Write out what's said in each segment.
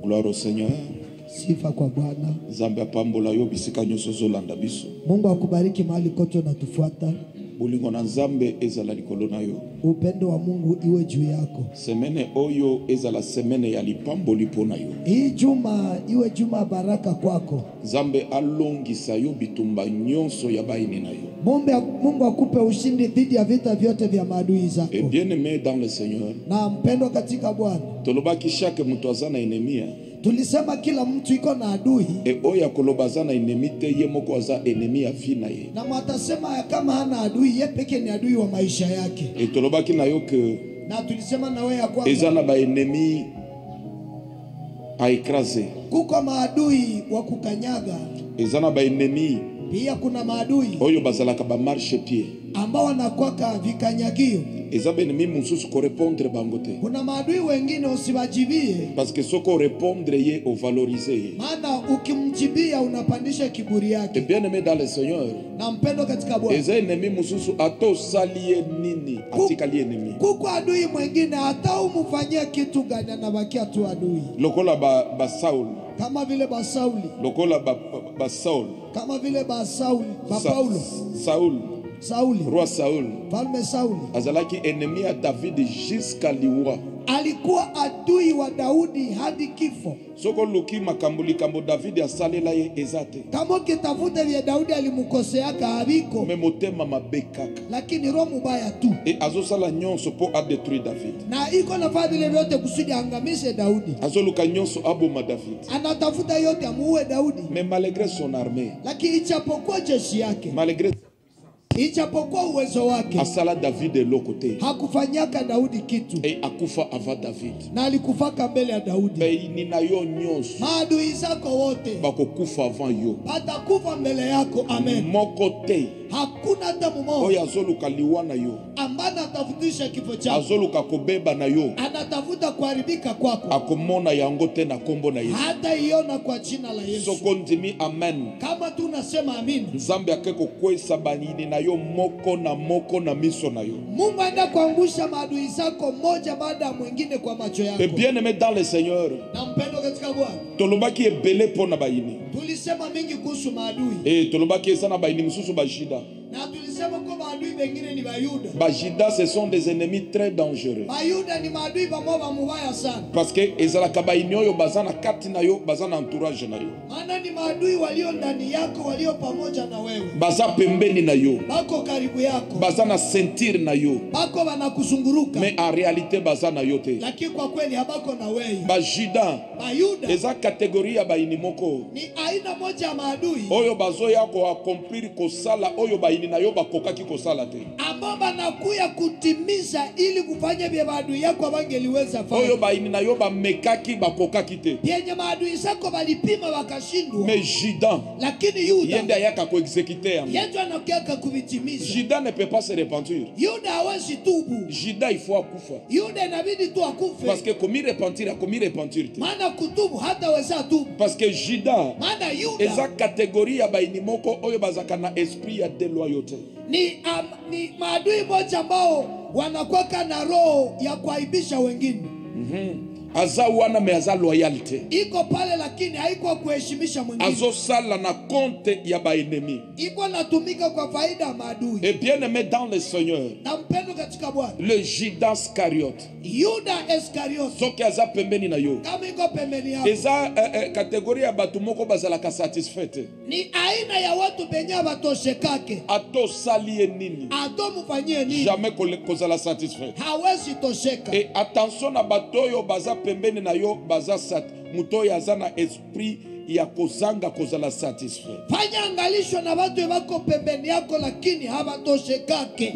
Gloire au Seigneur. Sifa kwa Bwana. Nzambe apambola yo bisika nyonso zolanda biso. Mungu akubariki mahali kote unatufuata. Bolingo na Nzambe ezala likolo na yo. Upendo wa Mungu iwe juu yako. Semene oyo ezala semene ya lipamboli pona yo. Hii juma iwe juma baraka kwako. Nzambe alongisa yo bitumba nyonso ya baini na yo. Mungu akupe ushindi dhidi ya vita vyote vya maadui zako. Et bien-aimé dans le Seigneur. Na mpendo katika Bwana. Tolobaki chaque mtu azana enemia. Tulisema kila mtu iko na adui. E oya kolobazana enemi te ye moko aza enemi ya vie na ye. Na mwatasema kama hana adui ye peke ni adui wa maisha yake. E tolobaki na yo ke na tulisema na wewe ya kwamba ezana ba enemi a écraser. Kuko maadui wa kukanyaga. Ezana ba enemi pia kuna maadui oyo bazalaka ba marche pied ambao wanakwaka vikanyagio. Ezabe enemi mususu ko répondre bangote. Kuna maadui wengine usibajibie. Parce que soko répondre ye o valoriser ye. Maana ukimjibia unapandisha kiburi yake. Et bien aimé dans le Seigneur. Na mpendo katika Bwana. Eza enemi mususu ato salie nini atikali enemi. Kuko adui mwingine hata umfanyia kitu gani anabakia tu adui. Lokola ba Saul. Kama vile ba Sauli. Lokola ba Saul. Kama vile ba Sauli, ba Paulo. Sauli. Roi Saul. Palme Sauli. Azalaki ennemi à David jusqu'à liwa. Alikuwa adui wa Daudi hadi kifo. Soko luki makambuli kambo David asalela ye ezate. Kama kitafuta vya Daudi alimukoseaka habiko. Memotema mabekaka. Lakini roho mbaya tu. Et azosala nyonso po a détruire David. Na iko nafanya vile vyote kusudi angamishe Daudi. Azoluka nyonso aboma David. Anatafuta yote amuue Daudi. Mais malgré son armée. Lakini ichapokuwa jeshi yake. Malgré ichapokuwa uwezo wake. Asala David de l'autre côté. Hakufanyaka Daudi kitu. Et akufa avant David. Na alikufaka mbele ya Daudi. Beini na yo nyonso. Maadui zako wote. Bakokufa avant yo. Batakufa mbele yako. Amen. Moko te. Hakuna hata mmoja. Oya azoluka liwa na yo. Ambaye atafutisha kifo chako. Azoluka kobeba na yo. Anatafuta kuharibika kwako. Akomona yango te na kombo na Yesu. Hata iona kwa jina la Yesu. Soko ndimi amen. Kama tunasema amin. Nzambe akeko kwesa banini na yo moko na miso na yo. Mungu aenda kuangusha maadui zako moja baada ya mwingine kwa macho yako. Et bien aimé dans le Seigneur. Na mpendo katika Bwana. Tolobaki ebele pona baini. Tulisema mingi kuhusu maadui. Tolobaki esana baini mususu bajida. Na tulisema kwa maadui wengine ni Bayuda. Bajida ce sont des ennemis très dangereux. Bayuda ni maadui pamoja mubaya sana. Parce que ezalaka baini oyo bazana kati na yo, bazana entourage na yo. Maana ni maadui walio ndani yako, walio pamoja na wewe. Baza pembeni na yo. Bako karibu yako. Bazana sentir na yo. Bako wanakuzunguruka. Mais en réalité bazana yo te. Lakini kwa kweli habako na wewe. Bajida. Bayuda. Eza kategoria ya baini moko. Ni aina moja ya maadui. Oyo bazo yako accomplir kosala oyo baini na yo bakokaki kosala te. Ambao banakuya kutimiza ili kufanya vya maadui yako wangeliweza fanya. Oyo baini na yo bamekaki bakokaki te. Yenye maadui zako walipima wakashindwa. Mais Juda. Lakini Yuda. Yende ayaka ko exécuter yango. Yesu anakiaka kuvitimiza. Juda ne peut pas se repentir. Yuda hawezi tubu. Juda il faut akufa. Yuda inabidi tu akufe. Parce que komi repentir te. Maana kutubu hata weza tubu. Parce que Juda. Maana Yuda. Eza catégorie ya baini moko oyo bazaka na esprit ya déloyauté. Ni maadui moja ambao wanakuwa na roho ya kuaibisha wengine. Aza wana me aza loyauté. Iko pale lakini haiko kuheshimisha mwingine. Azo sala na compte ya ba ennemi. Iko natumika kwa faida ya maadui. Et bien aimé dans le Seigneur. Na mpendo katika Bwana. Le Judas Iscariote. Yuda Iscariote. Soki aza pembeni na yo. Kama iko pembeni yako. Eza catégorie ya batu moko bazalaka satisfaite. Ni aina ya watu benya batoshekake. Ato salie nini. Ato mufanyie nini. Jamais kozala satisfait. Hawezi tosheka. Et attention na batoyo baza pembeni na yo baza muto ya zana esprit ya kozanga kozala satisfait. Fanya angalisho na watu wako pembeni yako lakini hawatoshekake.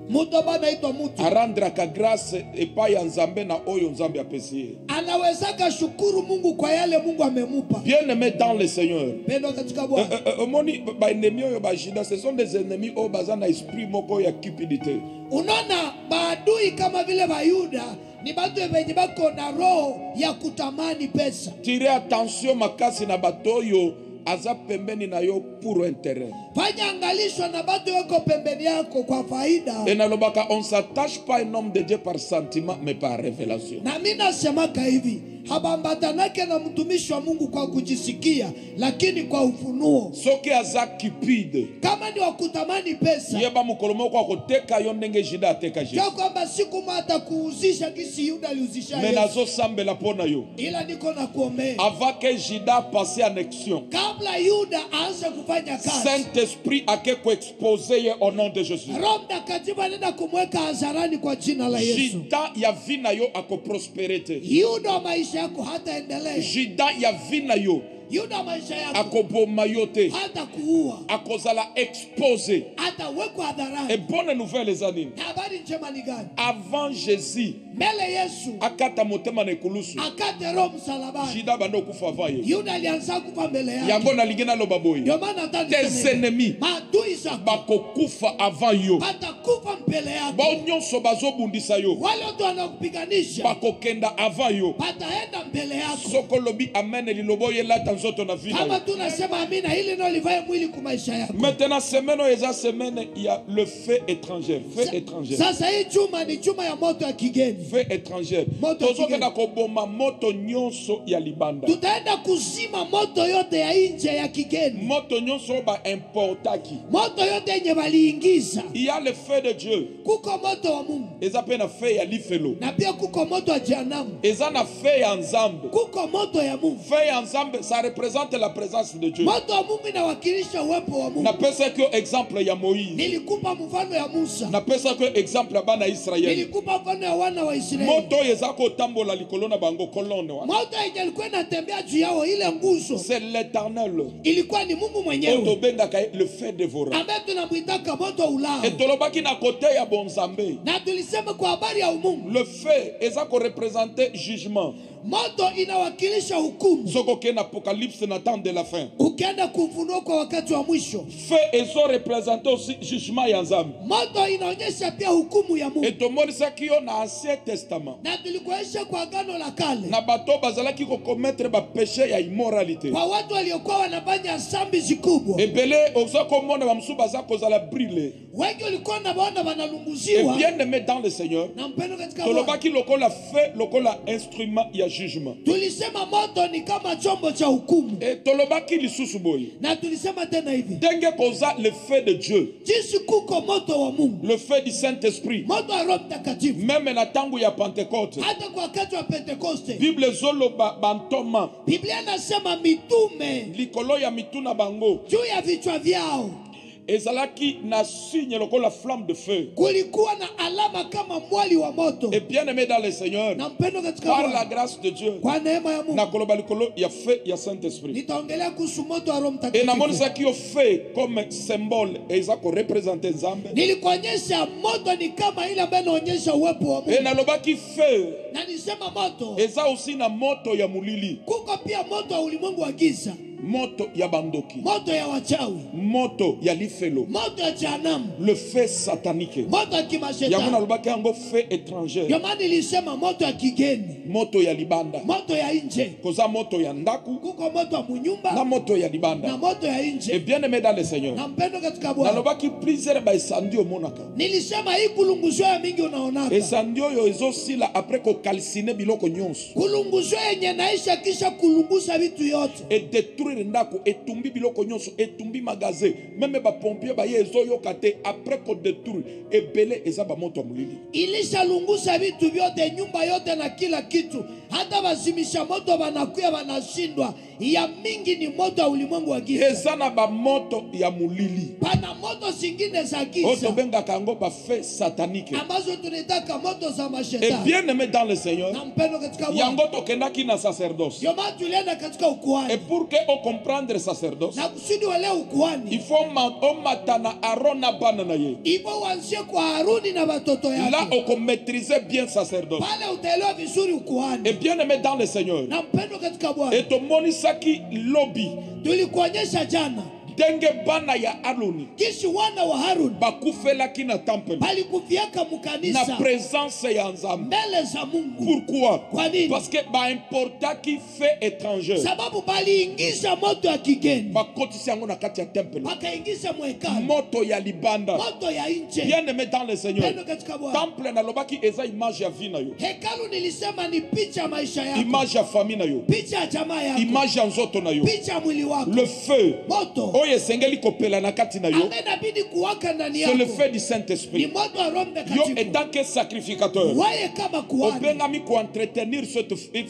Mutu bana itwa mutu. Arandra ka grâce epa ya Nzambe na oyo Nzambe apesi. Anawezaka shukuru Mungu kwa yale Mungu amemupa. Bien aimé dans le Seigneur. Pendo katika Bwana. Omoni ba ennemis oyo ba Juda, ce sont des ennemis oyo bazana esprit moko ya cupidité. Unaona maadui kama vile Bayuda ni batu wenye bako na roho ya kutamani pesa. Tire attention makasi na batoyo aza pembeni na yo pour intérêt. Fanya angalisho na batu wako pembeni yako kwa faida. Et nalobaka on s'attache pas un homme de Dieu par sentiment mais par révélation. Na mimi nasemaka hivi, habambatanake na mtumishi wa Mungu kwa kujisikia, lakini kwa ufunuo. Soki aza cupide, Kama ni wakutamani pesa, yeba mukolomo kwa koteka yo ndenge Juda ateka Yesu. kwa kwamba siku mata kuuzisha kisi Yuda aliuzisha Yesu. Menazo sambela pona yo. Ila niko na kuombea, Avant que Juda passe en action, kabla Yuda aanze kufanya kazi, Saint-Esprit a quelque exposé au nom de Jésus. Roho Mtakatifu anaenda kumweka hadharani kwa jina la Yesu. Juda ya vina yo ako prosperite. Yuda wa maisha yako hataendelea. Juda ya vina yo Yuda wa maisha yako ako boma yo te. hata kuua, Akozala exposé. atawekwa Et hadharani. bonne nouvelle les amis. Na habari njema ni gani? Avant Jésus Mbele Yesu akata motema na ekulusu. akate roho msalabani, Juda bando kufa vaye. Yuda alianza kufa mbele yake. Yango na lingena loba boy. Ndio maana hata Tes niseme, ennemis maadui zako bako kufa avant yo. watakufa mbele yako. Bo nyonso bazobundisa yo. Wale watu wanakupiganisha Bako kenda avant yo. wataenda mbele yako. Soko lobi amen lilobo yelata nzoto na Kama vina. tunasema amina, hili ndio livae mwili kwa maisha yako. Maintenant semaine eza semaine il y a le feu étranger, feu étranger. Sasa hii chuma ni chuma ya moto ya kigeni. Feu étranger. Moto Tozo kigeni. kenda koboma moto nyonso ya libanda. Tutaenda kuzima moto yote ya nje ya kigeni, Moto nyonso ba importaki. moto yote yenye waliingiza. Il y a le feu de Dieu. Kuko moto wa Mungu Eza pe na feu ya lifelo. na pia kuko moto wa jehanamu. Eza na feu ya nzambe. Kuko moto ya Mungu. Feu ya nzambe ça représente la présence de Dieu. Moto wa Mungu inawakilisha uwepo wa Mungu. Na pesa kyo exemple ya Moïse. Nilikupa mfano ya Musa, Na pesa kyo exemple ya bana Israeli. nilikupa mfano ya wana wa Israeli. Moto eza ko tambola likolo na bango kolone wa. Moto yenye ilikuwa inatembea juu yao, ile nguzo C'est l'Éternel. ilikuwa ni Mungu mwenyewe Oto bengaka le feu dévorant. ambaye tunamwitaka moto ulao. Et tolobaki na kote ya bonzambe. Na tulisema kwa habari ya umungu, Le feu eza ko représenter jugement. moto inawakilisha hukumu. Soko ke na apocalypse na temps de la fin. Ukienda kufunua kwa wakati wa mwisho, Feu ezo représenter aussi jugement ya nzambe. moto inaonyesha pia hukumu ya Mungu. Et tomonisaki yo na Ancien Testament. Na tulikuonyesha kwa agano la kale, Na bato bazalaki ko commettre ba péché ya immoralité. kwa watu waliokuwa wanafanya dhambi zikubwa. Ebele ozo komona ba msuba baza kozala brûler. Wengi walikuwa naona Et wanalunguziwa bien aimé dans le Seigneur. na mpendo katika Bwana. Tolobaki lokola feu lokola instrument ya jugement. Tulisema moto ni kama chombo cha hukumu, Et tolobaki lisusu boy. na tulisema tena hivi, Denge koza le feu de Dieu. jinsi kuko moto wa Mungu, Le feu du Saint-Esprit. moto wa Roho Mtakatifu. Même na tangu ya Pentecôte. Hata kwa wakati wa Pentekoste, Bible zolo bantoma. Biblia inasema mitume Likolo ya mituna bango. juu ya vichwa vyao Ezalaki na signe lokola flamme de feu. kulikuwa na alama kama mwali wa moto. Et bien aimé dans le Seigneur. Na mpendo katika Par la Bwana, grâce de Dieu. kwa neema ya Na Mungu, koloba likolo ya feu ya Saint-Esprit. nitaongelea kuhusu moto wa Roho Et Mtakatifu. namonisaki yo feu comme symbole. Eza ko représenter nzambe. Nilikuonyesha moto ni kama ile ambayo inaonyesha uwepo wa Et Mungu, nalobaki feu. na nisema moto Eza aussi na moto ya mulili. kuko pia moto wa ulimwengu wa giza, Moto ya bandoki. moto ya wachawi, Moto ya lifelo. moto ya jehanamu, Le feu satanique. moto ya Yango kimashetani. nalobaki yango feu étranger. Ndio maana nilisema moto ya kigeni, Moto ya libanda. moto ya nje. Koza moto ya ndaku. Kuko moto wa Na munyumba moto ya na libanda. moto ya Et nje. bien aimé dans le Seigneur. Na mpendo katika Bwana, Nalobaki plusieurs baesandi omonaka. nilisema hii kulunguzwa ya mingi unaonaka, Esandi oyo ezosila après kokalsine biloko nyonso. kulunguzwa yenye naisha kisha kulunguza vitu yote, Et détruire ndako, etumbi biloko nyonso, etumbi magasin. Même ba pompier ba ye ezoyoka te après ko détruire. Ebele eza ba moto ya mulili. ilishalunguza vitu vyote, nyumba yote na kila kitu. Hata wazimisha moto wanakuya wanashindwa. Ya mingi ni moto wa ulimwengu wa giza. Eza na ba moto ya mulili. Pana moto zingine za Oto giza bengaka yango ba feu satanique. ambazo tunaitaka moto za Et mashetani. bien aimé dans le Seigneur. Na mpendo katika Bwana, Yango tokendaki na sacerdoce. ndio maana tulienda katika Et ukuhani, pour que on comprendre sacerdoce, na kusudi wale il ukuhani faut matana Aaron na bana na ye. hivyo uanzie kwa Haruni na watoto Là, yake, on maîtrisait bien sacerdoce. pale utaelewa vizuri ukuhani. Et bien aimé dans le Seigneur. Na mpendo katika Bwana, Et to monisaki lobby. tulikuonyesha jana ndenge bana ya Aroni kishi wana wa Harun bakufelaki na temple balikufiaka na mukanisa présence ya Nzambe. mbele za Mungu. Pourquoi? Kwa nini? Parce que ba importaki fait étranger Sababu baliingiza moto ya kigeni, bakotisi yango na kati ya temple, wakaingiza mwekano, moto ya libanda. moto ya nje. Bien aimé dans le Seigneur, Pendo katika Bwana. temple na lobaki eza image ya vie na yo, Hekalu nilisema ni picha ya maisha yako, image ya famille na yo, picha ya jamaa yako, image ya nzoto na yo. picha ya mwili wako. Le feu Moto oyo esengeli kopela na kati na yo, ambaye inabidi kuwaka ndani c'est le yako feu du ni Saint-Esprit. moto wa Roho Yo Mtakatifu. étant que sacrificateur, Waye kama kuhani obengami ko entretenir ce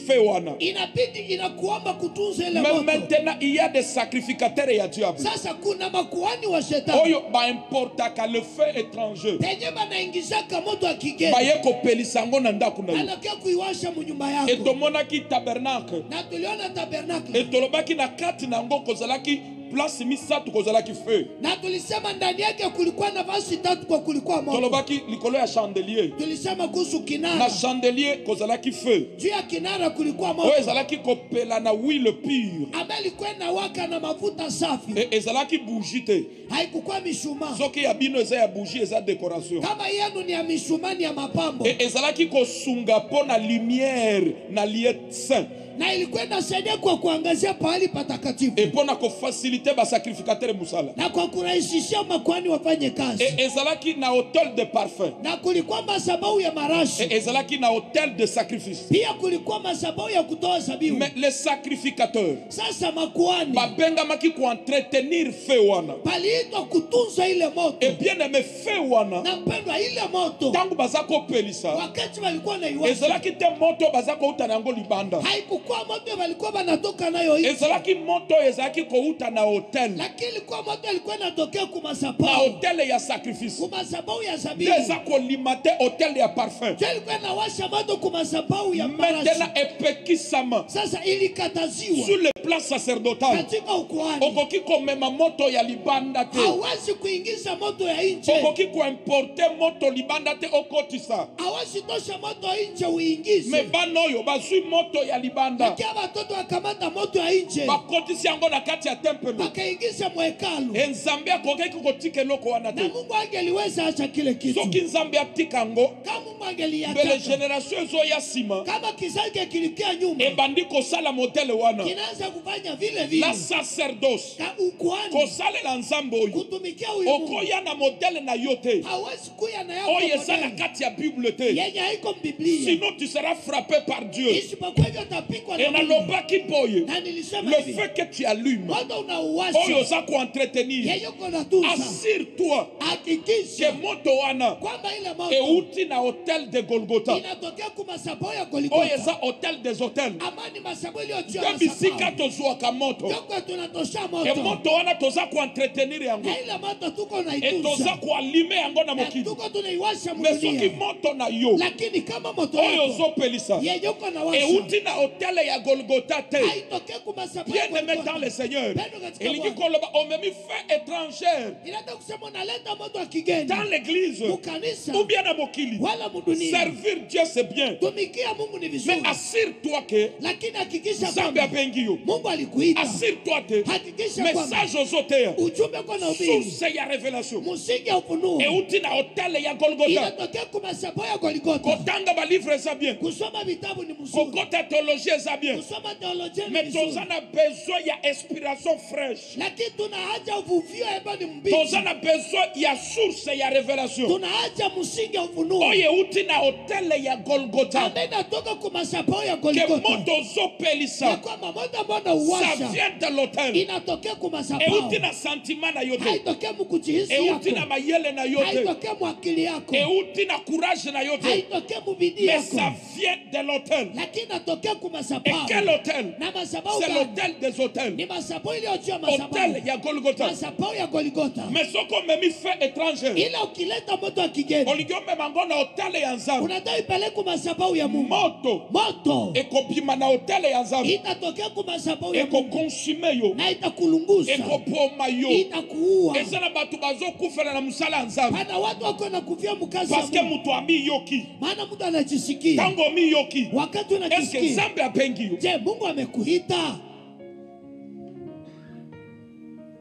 feu wana. inabidi inakuomba kutunza ile Mais moto. maintenant il y a des sacrificateurs ya diable Sasa kuna makuhani wa shetani oyo ba importaka le feu étranger penye banaingizaka moto wa kigeni, baye kopelisa yango na ndako na yo. anakia kuiwasha munyumba yako. Etomonaki tabernacle Na tuliona tabernacle etolobaki na kati na yango kozalaki place misatu kozalaki feu. na tulisema ndani yake kulikuwa nafasi tatu kwa kulikuwa moto. Tolobaki likolo ya chandelier, Tulisema kuhusu na kinara, chandelier kozalaki feu juu ya kinara kulikuwa oyo moto ezalaki kopela na huile pure, ambaye ilikuwa inawaka na mafuta safi, ezalaki bougie te. haikukuwa mishumaa. Soki ya bino eza ya bougie eza décoration, Kama yenu ni ya mishumaa, ni ya mapambo, ezalaki kosunga po na lumière na lieu saint, na ilikuwa inasaidia kwa kuangazia pahali patakatifu et po na kofacilite basacrificateur musala. na kwa kurahisishia makuhani wafanye kazi. Ezalaki na hotel de parfum, Na kulikuwa madhabahu ya marashi, ezalaki na hotel de sacrifice. pia kulikuwa madhabahu ya kutoa zabihu. Mais les sacrificateurs Sasa makuhani babengamaki koentretenir feu wana. paliitwa kutunza ile moto, Et bien aimé feu wana, na mpendwa, ile moto tangu baza kopelisa wakati walikuwa naiwasha ezalaki te moto baza kouta na yango libanda, haikukuwa moto walikuwa wanatoka nayo nje, ezalaki moto ezalaki kouta na hotel, lakini ilikuwa moto ilikuwa inatokea na kumasabau, hotel ya sacrifice. kumasabau ya Nde zabihu. eza kolimate hotel ya parfum. Ndio ilikuwa inawasha moto kumasabau ya marashi. Maintenant epekisama Sasa ilikataziwa sur le plan sacerdotal, katika ukuhani, okoki komema moto ya libanda te, hawezi kuingiza moto ya nje, okoki koimporte moto libanda te okotisa. hawezi tosha moto ya nje uingize. Me bana oyo bazwi moto ya libanda Lakini watoto wakamata moto ya nje bakotisi yango na kati ya temple, wakaingiza mwekalu, nzambe akoki kotika eloko wana na te. Mungu angeliweza acha kile kitu. Soki nzambe atika yango, Kama Mungu mbele angeliacha, generation ezoya nsima kama kizazi kilikia nyuma, ebandi kosala modele wana kinaanza kufanya vile vile na sacerdoce, ka ukuhani, kosalela nzambe oyo kutumikia huyu Mungu. okoya na modele na yo te Hawezi kuya na yako oyo eza na modeli kati ya bible te, yenye haiko Biblia, sinon tu seras frappé par Dieu. isipokuwa hivyo utapikwa na Et Mungu. nalobaki boye, Na nilisema le hivi, fait que tu allumes moto oyo unauwasha oza koentretenir, yeye uko na tunza, assure-toi ke hakikisha moto wana kwamba ile moto euti na hotel de Golgotha inatokea kumasabau ya oyo Golgotha, eza hotel des hotels. amani masabau iliyojua Nde bisika masabau tozwaka moto, yoko tunatosha e moto, moto wana toza koentretenir yango, na ile moto tuko e toza naitunza koalime yango na na mokili. tuko tunaiwasha Mais soki mdunia. moto na yo Lakini kama moto oyo yako ozopelisa yenye uko na washa euti na hotel ya Golgotha te, haitokee kumasabau ya bien aimé dans Golgotha, le Seigneur, Pendo katika elingi Bwana. koloba omemi fait étrangère Inataka kusema unaleta moto wa kigeni dans l'église mukanisa ou bien na mokili. wala mudunia. Servir Dieu c'est bien, Tumikia Mungu ni mais vizuri, assure-toi que lakini hakikisha nzambe kwamba abengi yo. Mungu alikuita. Assure-toi que Hakikisha kwamba message ozoteya ujumbe uko na ubiri, source ya révélation msingi ya ufunuo euti na hotel ya Golgotha. inatokea kumasabau ya Golgotha. Kotanga balivre eza bien, Kusoma vitabu ni mzuri, kokota théologie eza bien, kusoma teolojia ni mais vizuri, toza na besoin ya inspiration fraîche, lakini tuna haja uvuvio ambayo ni mbichi, toza na besoin ya source ya révélation tuna haja msingi ya ufunuo oyo euti na hotel ya Golgotha, ambaye inatoka kumasabau ya ke Golgotha, moto ya ozopelisa kwamba moto ambao ça nauwasha vient de l'autel, inatokea kumasabau, euti na sentiment na yo te, haitokea mkujihisi euti na yako, mayele na yo te, haitokea mwakili yako, euti na courage na yo te, haitokea mubidii mais yako, ça vient de l'autel. lakini inatokea Et kumasabau. quel hôtel? Na masabau C'est gani? l'hôtel des hôtels. Ni masabau iliyojua Hôtel masabau, ya Golgotha. masabau ya Golgotha. Mais ce qu'on m'a mis fait étranger, Ila ukileta moto wa kigeni oligio me mango na hôtel ya Nzambe. unataka ipeleke masabau ya Mungu, Moto moto ekobima na hôtel ya Nzambe, itatokea kumasabau ya Mungu ekokonsume yo, na itakulunguza, ekopoma yo. itakuua. Eza na bato bazokufela na musala ya Nzambe Pana watu wako na kufia mkazi wa parce que Mungu, mutu amiyoki. maana mtu anajisikia Tango omiyoki, wakati eske unajisikia. Nzambe abengi yo? Je, Mungu amekuita?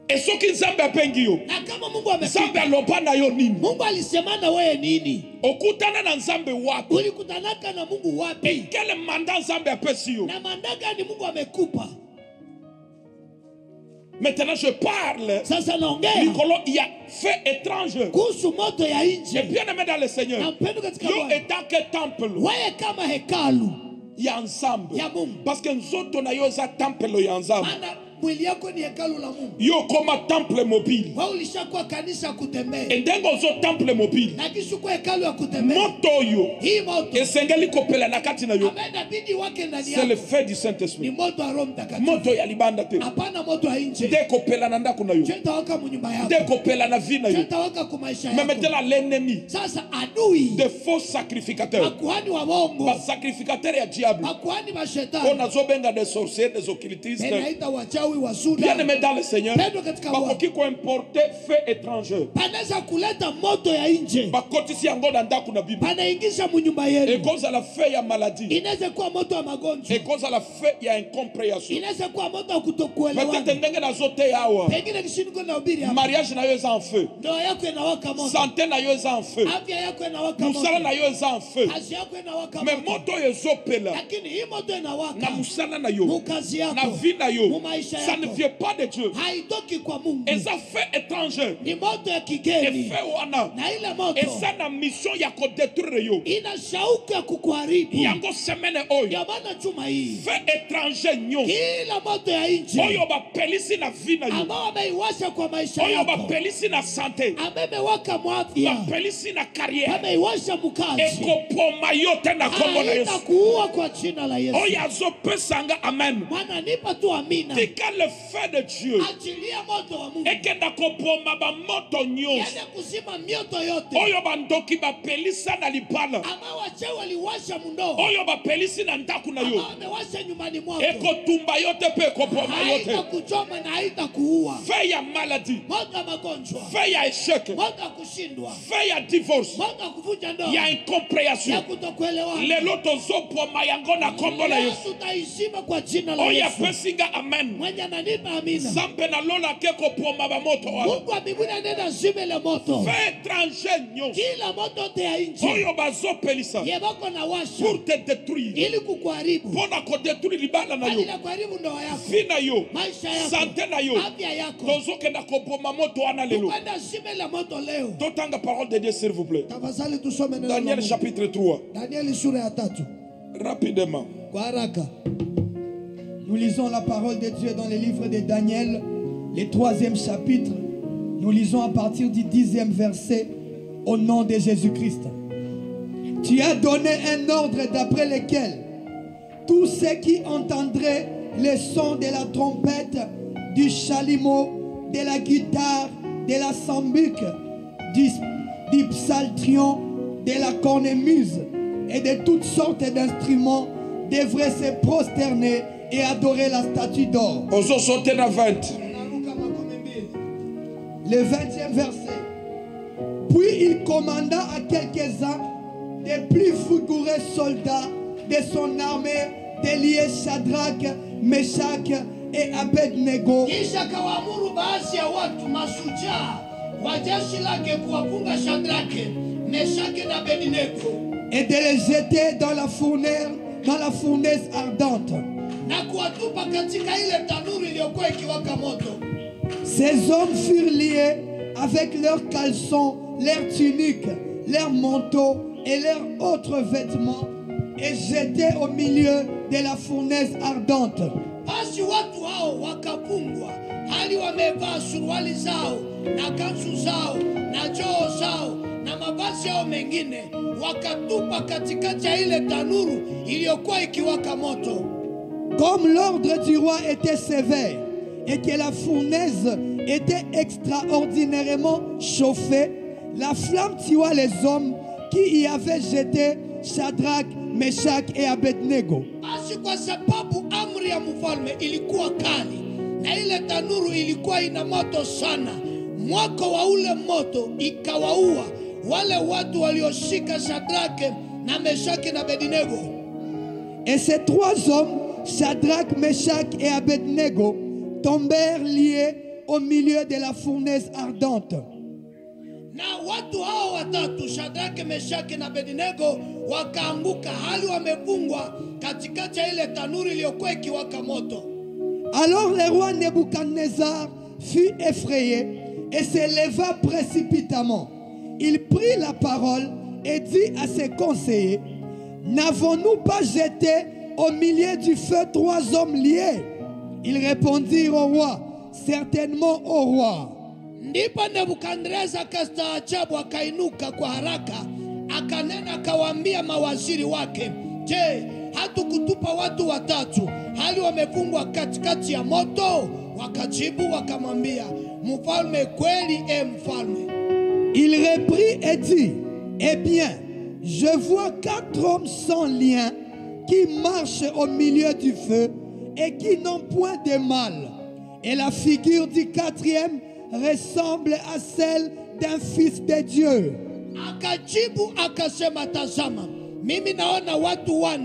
Et ce qui nzambe apengi yo, Na kama Mungu amekuita, nzambe aloba na yo nini? Mungu alisema na wewe nini? Okutana na nzambe wapi? Ulikutanaka na Mungu Et wapi? quel mandat nzambe apesi yo? Na mandaka ni Mungu amekupa. Maintenant je parle. Sasa naongea Nicolo, il y a fait étrange. kuhusu moto ya Et nje. bien aimé dans le Seigneur. Na mpendo katika Yo Bwana. étant que temple. Wewe kama hekalu Il y a ensemble. ya Mungu. Parce que nous autres, on a eu un temple ya ensemble. Maana mwili yako ni hekalu la Mungu. Yo comme un temple mobile. Wewe ulishakuwa kanisa kutembea. Et dengo zo temple mobile. Na kisha kwa hekalu ya kutembea. Moto yo. Hii moto. Esengeli kopela na kati na yo. Ambaye inabidi wake ndani C'est le yako. feu du Ni Saint-Esprit. moto wa Roho Mtakatifu. Moto ya libanda te. Hapana moto wa nje. De kopela na ndako na yo. Cheta waka munyumba yako. De kopela na vie na yo. Cheta waka kwa maisha Mais yako. maintenant l'ennemi. Sasa adui. Des faux sacrificateurs. Makuhani wa bongo. Ba sacrificateur ya diable. Makuhani On mashetani. a zobenga des sorciers, des occultistes. Benaita wachawi wa Bien Suda. aimé dans le Seigneur. Pendo katika Bwana. Bakoki ko importer fait étranger. Panaweza kuleta moto ya nje. Bakotisi yango na ndako na Bible. Panaingisha munyumba Et yenu. cause à la fait ya maladie. Inaweza kuwa moto wa magonjwa. Et cause à la fait ya incompréhension. Inaweza kuwa moto wa Peut-être kutokuelewana. ndenge na zote yawa. Pengine kishiniko na ubiri hapa. Mariage na yo eza en feu. Ndoa yako inawaka moto. Santé na yo eza en feu. Afya yako inawaka moto. Musala na yo eza en feu. Kazi yako inawaka Mais moto. moto ezopela. Lakini hii moto Na inawaka. musala na yo. Mukazi Na yako. vie na yo. Mumaisha Ça ne yako. vient pas de Dieu. Haitoki kwa Mungu. Eza fait étranger. Ni moto ya Et kigeni. fait wana. Na ile moto Eza na mission ya ko détruire yo. ina shauku ya kukuharibu. Yango semaine oyo. Ndio maana chuma hii. Fait étranger nyon. Kila moto ya nje Oyo bapelisi na vie na yo. ambao wameiwasha kwa maisha Oyo yako. bapelisi na santé. Ambaye amewaka mwafya. Bapelisi na carrière. Ameiwasha mkazi. Ekopoma yo te na kombo na Yesu. Haitakuua kwa jina la Yesu. Oyo azopesanga amen. Bwana nipa tu amina. Tika le feu de Dieu. Achilia moto wa Mungu. Ekenda kopoma ba moto nyonso. Yende kuzima mioto yote. Oyo bandoki bapelisa na libala. Ambao wache waliwasha mndoo. Oyo bapelisi na ndaku na yo. Ambao wamewasha nyumbani mwako. Ekotumba yote pe ekopoma yote. Haitakuchoma na haitakuua. Feu ya maladie. Moto wa magonjwa. Feu ya échec. Moto wa kushindwa. Feu ya divorce. Moto wa kuvunja ndoa. Ya incompréhension. Ya kutokuelewana. Lelo tozopoma yango na kombo na Yesu. Yesu taishima kwa jina la Oyo Yesu. apesinga amen. Mwenye ananipa amina. Zampe na lola ke kopoma ba moto wana. Mungu wa mbinguni anenda zime le moto. Feu étranger nyonso. Kila moto te ya nje. Oyo bazopelisa. Yebako na washa. Pour te détruire. Ili kukuharibu. Pona ko détruire libala na yo. Ili kuharibu ndoa yako. Vie na yo. Maisha yako. Santé na yo. Afya yako. Tozokenda kopoma moto wana lelo. Kwenda zime le moto leo. Totanga parole de Dieu s'il vous plaît. Tafadhali tusome neno la Daniel Mungu. chapitre 3. Danieli sura ya 3. Rapidement. Kwa haraka. Nous lisons la parole de Dieu dans le livre de Daniel, le 3e chapitre. Nous lisons à partir du 10e verset au nom de Jésus-Christ. Tu as donné un ordre d'après lequel tous ceux qui entendraient le son de la trompette, du chalumeau, de la guitare, de la sambuc, du psaltrion, de la cornemuse et de toutes sortes d'instruments devraient se prosterner et adorer la statue d'or. Ozo sauter na 20. Le 20e verset. Puis il commanda à quelques-uns des plus vigoureux soldats de son armée de lier Shadrach, Meshach et Abednego Kisha kawaamuru baadhi ya watu mashujaa wa jeshi lake kuwafunga Shadrake, Meshake na Abednego et de les jeter dans la fournaise ardente. na kuwatupa katika ile tanuru iliyokuwa ikiwaka moto. Ces hommes furent liés avec leurs caleçons, leurs tuniques, leurs manteaux et leurs autres vêtements et jetés au milieu de la fournaise ardente. Basi watu hao wakafungwa hali wamevaa suruali zao na kanzu zao na joo zao na mavazi yao mengine, wakatupa katikati ya ile tanuru iliyokuwa ikiwaka moto. Comme l'ordre du roi était sévère et que la fournaise était extraordinairement chauffée, la flamme tua les hommes qui y avaient jeté Shadrach, Meshach et Abednego. Basi kwa sababu amri ya mfalme ilikuwa kali na ile tanuru ilikuwa ina moto sana, mwako wa ule moto ikawaua wale watu walioshika Shadrake na Meshaki na Abednego. Et ces trois hommes, Shadrach, Meshach et Abednego, tombèrent liés au milieu de la fournaise ardente. Na watu hao watatu, Shadraka, Meshaki na Abednego, wakaanguka hali wamefungwa katikati ya ile tanuri iliyokuwa ikiwaka moto. Alors le roi Nebuchadnezzar fut effrayé et se leva précipitamment. Il prit la parole et dit à ses conseillers: n'avons-nous pas jeté au milieu du feu 3 hommes liés? Ils répondirent au roi: certainement au roi. Ndipo Nebukadneza akastaajabu, akainuka kwa haraka, akanena akawaambia mawaziri wake, je, hatukutupa watu watatu hali wamefungwa katikati ya moto? Wakajibu wakamwambia, mfalme, kweli mfalme. Il reprit et dit: eh bien, je vois 4 hommes sans lien qui marchent au milieu du feu et qui n'ont point de mal. Et la figure du 4e ressemble à celle d'un fils de Dieu. Akajibu akasema, tazama, mimi naona watu 4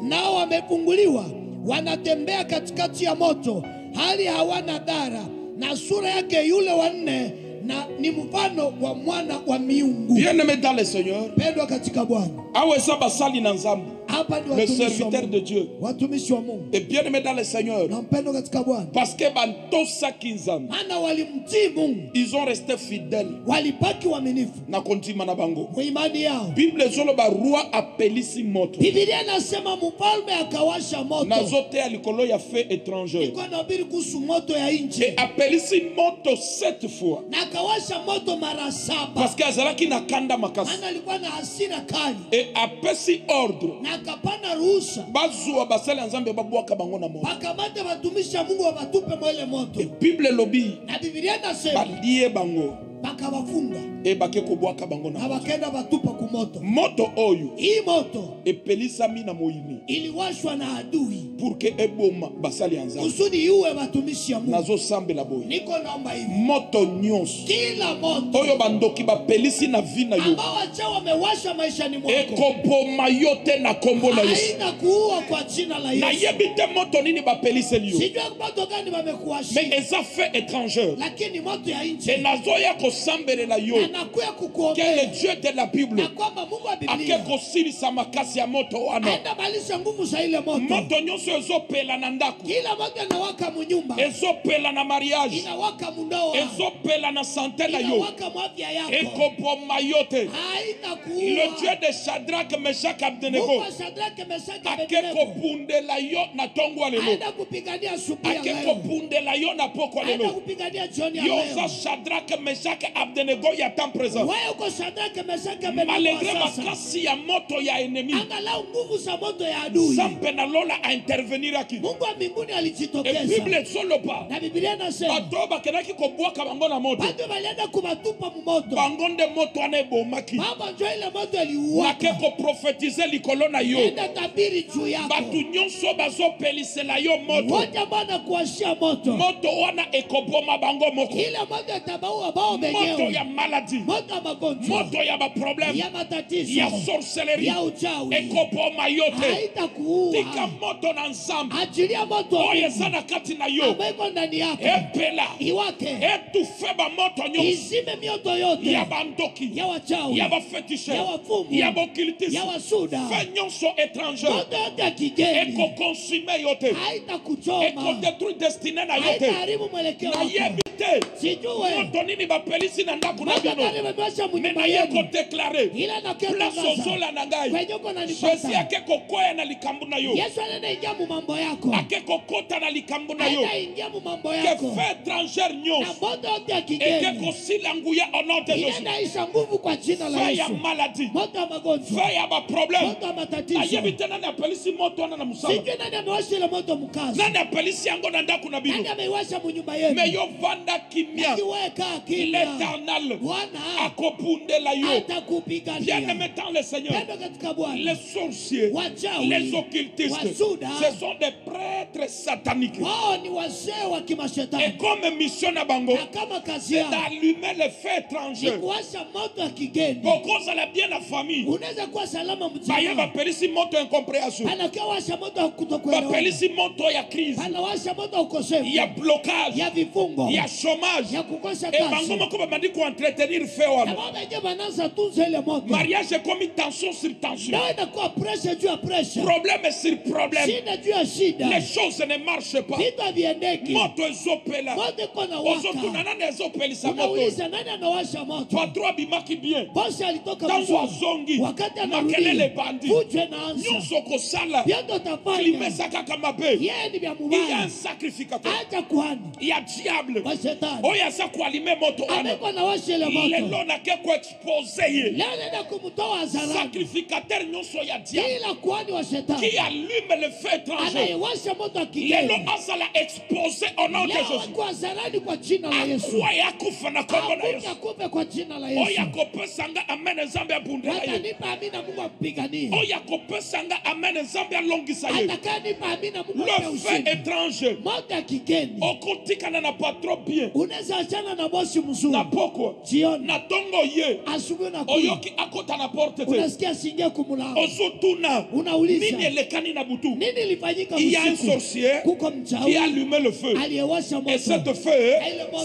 nao wamefunguliwa, wanatembea katikati ya moto hali hawana dara, na sura yake yule wa 4 na ni mfano wa mwana wa miungu. Bien-aimé dans le Seigneur, Pendwa katika Bwana, aweza basali na nzambu, hapa ni le watumishi wa serviteur Mungu, de Dieu. watumishi wa Mungu. Et bien-aimé dans le Seigneur, Na mpendwa katika Bwana, parce que bantosa kinzambu, maana walimtii Mungu, ils ont resté fidèles walibaki waaminifu na kontima na bango. kwa imani yao. Bible zoloba roi apelisi moto, Biblia inasema mfalme akawasha moto. nazote alikolo ya fait étranger, Ilikuwa inahubiri kuhusu moto ya et nje, apelisi moto 7 fois, na akawasha moto mara 7, parce que azalaki na kanda makasi, maana alikuwa na hasira kali, et apesi ordre na akapana ruhusa bazuwa basali nzambe babwaka bango na moto. wakamate watumishi wa Mungu wabatupe mwele moto. Bible lobi Na Biblia inasema balie bango bakawafunga e bake kobwaka bango na na moto. wakaenda watupa kumoto. Moto oyo Hii moto epelisami na moyini iliwashwa na adui pour que eboma basali ya nzambe. kusudi iue watumishi wa Mungu. Nazosambela boye Niko naomba hivi, moto nyonso kila moto oyo bandoki bapelisi na vi na yo ambao wacha wamewasha maishani mwako ekoboma yo te na kombo na Yesu. haina kuua kwa jina la Yesu. Nayebi te moto nini bapeliseli yo, Sijui moto gani wamekuwashia, mais eza fait étranger, lakini moto ya e nje nazoya kosambelela yo anakuya que kukuombea, le Dieu de la Bible na kwamba Mungu wa ake Biblia kosilisa makasi ya moto wana. aenda balisha nguvu za ile moto. Moto nyonso ezopela na ndako, Kila moto inawaka munyumba, ezopela na mariage, inawaka mundoa, ezopela na sante na yo, inawaka mwafya yako, ekoboma yo te. haina Le kuua. Dieu de Shadrach, Meshach, Mungu Abednego wa Shadraka, Meshaki na ake Abednego kopundela yo na tongo lelo, aenda kupigania asubuhi ya ake leo, kopundela yo na poko aenda lelo. kupigania jioni ya Yo leo. za Shadrach, Meshach, Abednego ya temps présent, Wewe uko Shadraka, Meshaki na Abednego malgré wa sasa, makasi ya moto ya ennemi, angalau nguvu za moto ya adui, zampe na lola a intervenir aki. Mungu wa mbinguni Et alijitokeza. Bible soloba Na Biblia inasema bato bakenaki kobwaka bango na moto, watu walienda kubatupa mumoto, bango nde moto wana ebomaki. baba njo ile moto iliua. Nake koprofetize likolo na yo, Enda tabiri juu yako, bato nyonso bazopelisela yo moto, wote ambao nakuashia moto, moto wana ekoboma bango moko, ile moto itabaua bao moto wenyewe, ya maladie, moto ya magonjwa, moto ya baproblème, ya matatizo, ya sorcellerie, ya uchawi, ekoboma yo te. haitakuua. Tika moto na nzambe Achilia moto wa oyo Mungu eza na kati na yo ambayo iko ndani yako, epela iwake, etufe bamoto nyonso izime mioto yote ya bandoki, ya wachawi, ya bafetishe, ya wafumu, ya bokilitisi, ya wasuda, fe nyonso étranger moto yote ya kigeni ekokonsume yo te, haitakuchoma, ekodetruire destine na yo te. haitaharibu mwelekeo wako. Nayebi te Sijue moto nini bapelisi na ndako na moto bino, gani wamewasha me munyumba naye yenu, kodeklare ila place naketangaza ozola na ngai kwenye uko Jésus nanipata. ake kokwea na likambo na yo, Yesu anaenda ingia mu mambo yako, ake kokota na likambo na yo, aenda ingia mu mambo ke yako, fe étrangère na nyonso moto yote ya eke kigeni kosila nguya au nom de Jésus, inaenda isha nguvu kwa jina la fe ya Yesu. maladie, Moto ya magonjwa, fe ya baproblème. moto ya matatizo. Nayebi te nani apelisi moto wana na musala, Sijui nani amewasha ile moto mkazi, nani apelisi yango na ndako na bino, nani ameiwasha mu nyumba yenu. me yo vanda kimia, Akiweka kimya, l'Éternel Bwana akopundela yo. atakupigania. Bien-aimé dans le Seigneur, Pendo katika Bwana, les sorciers, wachawi, les occultistes, wasuda, ce sont des prêtres sataniques. wao ni wazee wa Et kimashetani, comme mission na bango, na kama kazi c'est yao d'allumer les feux ni étrangers. kuwasha moto ya kigeni. Pourquoi la bien la famille? Unaweza kuwa salama Baye mjini, bapelisi moto incompréhension, anakiwa washa moto wa kutokuelewana, bapelisi moto ya crise, anawasha moto wa ukosefu, ya blocage, ya vifungo, ya chômage. ya kukosa Et kazi. bango moko bamandi ko entretenir feu Na wana. wao wenyewe wanaanza tunza ile moto. Mariage est comme tension sur tension. Ndio inakuwa pressure juu ya pressure. Problème sur problème. Shida juu ya shida. Les choses ne marchent pas. Vitu haviendeki. Moto ezopela. Moto iko na Ozotuna waka. nani ezopelisa moto. Unauliza nani anawasha moto? Patron abimaki bien. Bosi alitoka Tangu mzuri. azongi. Wakati Makelele anarudi. bandi. Fujo inaanza. Nyonso kosala. Vyote utafanya. Klimesa kaka mabe. Yeye ni vya Il y a mubaya. un sacrificateur. Acha kuhani. Il y a diable. Kwa shetani. Oyo aza kualime moto wana. Amekuwa anawasha ile moto. Lelo nake kuexpose ye. Leo naenda kumtoa hadharani. Sacrificateur nyonso ya diable. Kila kuhani wa shetani. Qui allume le feu étranger. Anayewasha moto wa Lelo kigeni. azala expose au nom de Leo Jésus. wako hadharani kwa jina la Yesu. Akuwa yakufa na kombo na Akupe Yesu. akupe kwa jina la Oyo Yesu. akopesanga amen nzambe abundela ye. Watanipa amina Mungu ampiganie. Oyo akopesanga amen nzambe alongisa ye. Atakanipa amina Mungu ampe Le feu ushindi. étranger. Moto ya kigeni. Okotikana na patron bien. Unaweza achana na bosi mzuri. Na poko. Jioni. Na tongo ye. Asubuhi na kuja. Oyoki akota na porte te. Unasikia singia kumulango. Ozotuna. Unauliza. Nini elekani na butu. Nini ilifanyika Il y a un usiku? sorcier Kuko qui mchawi. a allumé le feu. Aliyewasha Et moto. cette feu,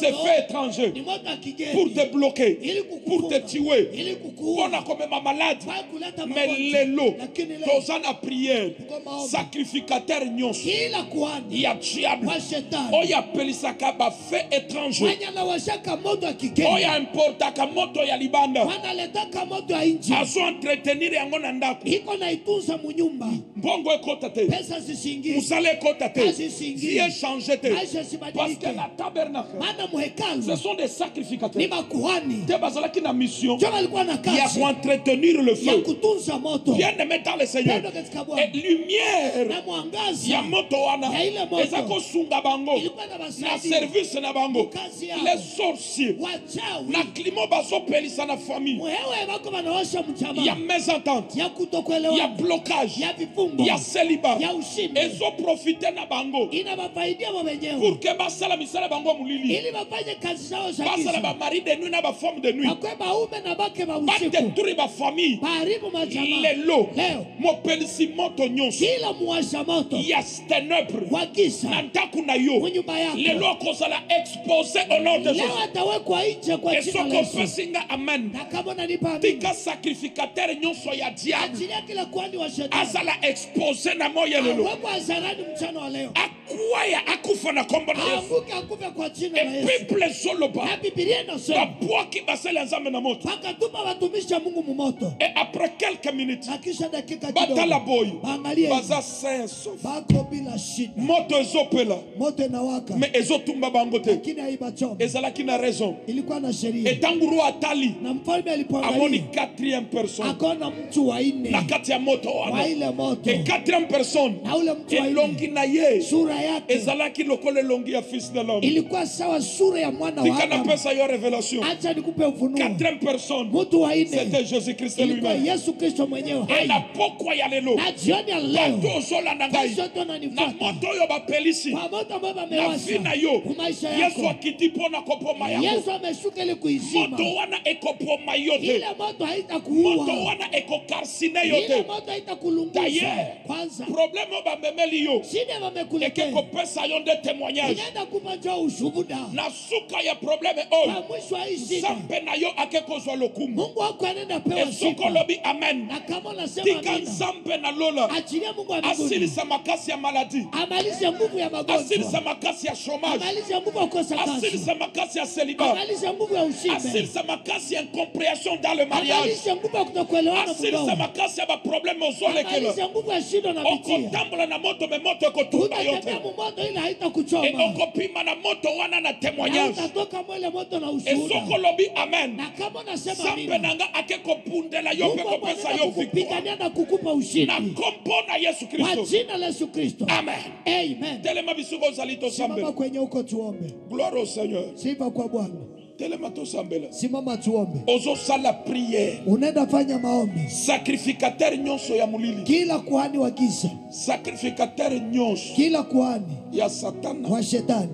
c'est feu étranger. Ni moto ya kigeni. Pour te bloquer. Ili kukufunga. Pour te tuer. Ili kukuua. Pour comme ma malade. Kwa kuleta Mais magonjwa. lelo. Lakini leo. Tozana prière. Kuko maombi. Sacrificateur nyonso. Kila kuhani. Il y a diable. Wa shetani. Oya pelisaka ba feu étranger. Mwenye anawashaka moto ya kigeni. Oya importaka moto ya libanda. Wanaletaka moto ya nje. Azo entretenir yango na ndako. Iko na itunza munyumba. Mbongo ekota te. Pesa zisingii. Musala ekota te. Kazi zisingii. Vie changé te. Maisha Parce sibadilike. que la tabernacle, Maana muhekalu ce sont des ni sacrificateurs. makuhani. Te bazalaki na mission. Ndio walikuwa na Il y a kazi pour entretenir le ya feu. kutunza moto. Bien aimé dans le Seigneur. Pendo katika Et Bwana. lumière Na mwangaza ya moto wana ya ile moto. eza kosunga bango Ilikuwa na na basaidia. service na bango. Kazi yao. Les sorciers Wachawi. na climat bazopelisa na famille. Mwewe wako wanawasha Il y a mchama. mésentente. Ya Il y a kutokuelewa. blocage. Ya vifungo. Il y a célibat. Ya ushindi. Ezo profiter na bango Inawafaidia wao wenyewe. pour que basala misala bango mulili. Ili wafanye kazi zao za Basala giza. ba mari de nuit na ba femme de nuit. Akwe baume na bake ba Ba usiku. détruire ba famille. Baharibu majamaa. Lelo Leo. mopelisi moto nyonso. Kila muwasha moto. Il y a ténèbres Wa giza. na ndako na yo. Mwenyumba yako. Lelo kozala exposé au nom de Leo Jésus. atawekwa nje kwa Et jina soko la Yesu. pesinga amen. Na kama unanipa amina. Tika sacrificateur nyonso ya diable. Achilia kila kuhani wa shetani. Azala exposé na moya lelo. Awekwa hadharani mchana wa leo. Akwaya akufa na kombo na Yesu. Aanguke akufe kwa jina la Et Yesu. peuple soloba. Na Biblia inasema Babwaki basala nzambe na moto. wakatuma watumishi wa Mungu mumoto. Et après quelques minutes, Na kisha dakika batala kidogo. boy. Baangalie. Baza saint sauf. Bako bila shida. Moto ezopela. Moto inawaka. Mais ezotumba bango te. Lakini haibachoma. Ezalaki na raison. Ilikuwa na sheria. Et tangu roi atali. Na mfalme Amoni alipoangalia quatrième personne. akaona mtu wa nne Na kati ya moto wa wana. ile moto. Et quatrième personne. Na ule mtu wa Elongi nne na ye. sura yake Ezalaki lokole longi ya fils de l'homme. ilikuwa sawa sura ya mwana wa Tika na Adamu. pesa yo révélation. Acha nikupe ufunuo. Quatrième personne. Mtu wa nne C'était Jésus-Christ ilikuwa lui-même. Yesu Kristo mwenyewe Et hai. na pokwa ya lelo. Na jioni ya leo Bato ozolanda ngai. kesho tu Na unanifuata moto oyo bapelisi. kwa moto ambao Na amewasha vi na yo. kwa maisha Yesu yako. akiti mpona kopoma yango. Yesu ameshuka ili kuizima. Moto wana ekopoma yo te. Ile moto haitakuua. Moto wana ekokarsine yo Ile te. moto haitakulunguza. D'ailleurs, Kwanza problème oyo bamemeli yo. shida wamekuletea Ekekopesa yo nde témoignage. inaenda kupa njoo ushuhuda. Na suka ya problème Kwa oyo. mwisho wa hii shida Nzambe na yo akekozwa lokumu. Mungu wako anaenda pewa Esoko sifa. lobi amen. Na kama unasema Tika amina, nzambe na lola. achilia Mungu wa mbinguni. Asilisa makasi ya maladi. Amalize nguvu ya Asilisa magonjwa. makasi ya chômage. Amalize nguvu ya kukosa kazi. Asilisa makasi ya célibat. Amalize nguvu ya ushinde. Asilisa makasi ya incompréhension dans le mariage. Amalize nguvu ya kutokuelewana Asilisa mdomo. makasi ya baproblème ozolekela. Amalize nguvu ya shida na vitia. Okotambola na moto me moto ekotumba yo Utatembea te. mumoto ile Et haitakuchoma. okopima na moto wana na Na témoignage. utatoka mwele moto na Esoko ushuhuda. lobi amen. Na kama unasema Nzambe amina, nanga ake kopundela yo Mungu pe wako kopesa anaenda yo victoire. kukupigania na kukupa Na ushindi. kompo na Yesu Kwa Kristo. jina la Yesu Kristo. Amen. Amen. Telema bisuko zali to Simama sambe. kwenye uko tuombe. Gloire au Seigneur. Sifa kwa Bwana. Telema to sambela. Simama tuombe. Ozo sala prière. Unaenda fanya maombi. Sacrificateur nyonso ya mulili. Kila kuhani wa giza, Sacrificateur nyonso kila kuhani ya satana. wa shetani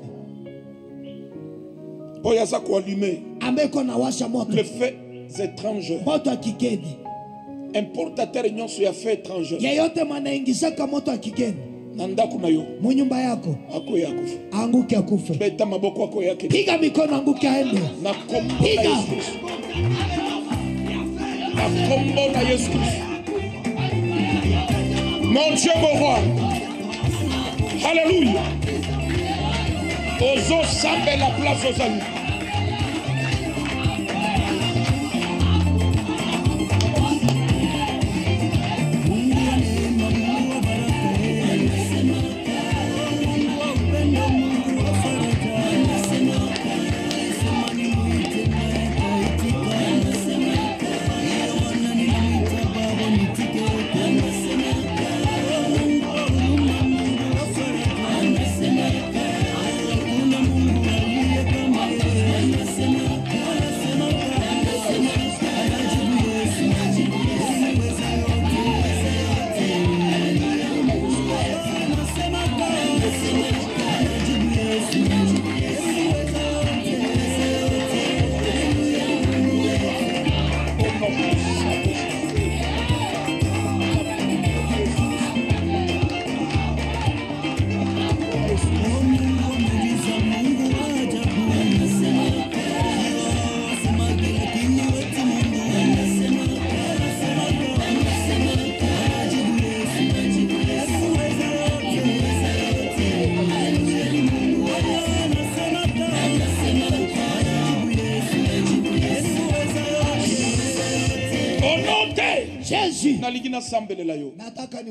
Oyo aza koallume ambaye iko na washa moto, le fait étranger. moto wa kigeni. Importateur nyonso ya fait étranger. Yeyote mwanaingizaka moto wa kigeni, nanda kuna yo munyumba yako akoya akufa anguke akufe. beta maboko ako yake Piga mikono anguke aende. na kombo na Piga. Yesu Kristo na kombo na Yesu Kristo. Mon Dieu, mon roi. Alléluia. Ozo sambe la place aux amis.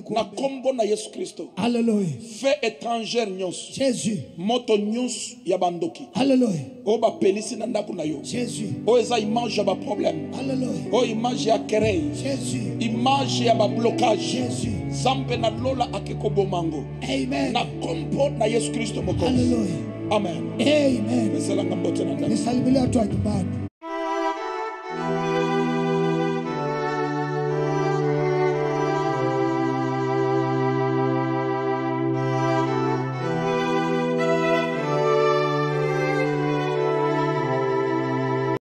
Na kombo na Yesu Kristo. Hallelujah. Fait étrangère nyos. Jésus. Moto nyos ya bandoki. Hallelujah. O ba pelisi na ndako na yo. Jésus. O eza image ya ba problème. Hallelujah. O image ya querelle. Jésus. Image ya ba blocage. Jésus. Zambe na lola akeko bomango. Amen. Na kombo na Yesu Kristo moko. Hallelujah. Amen. Amen. Mesela ngambote na ndako. Nisalimia watu wa nyumbani.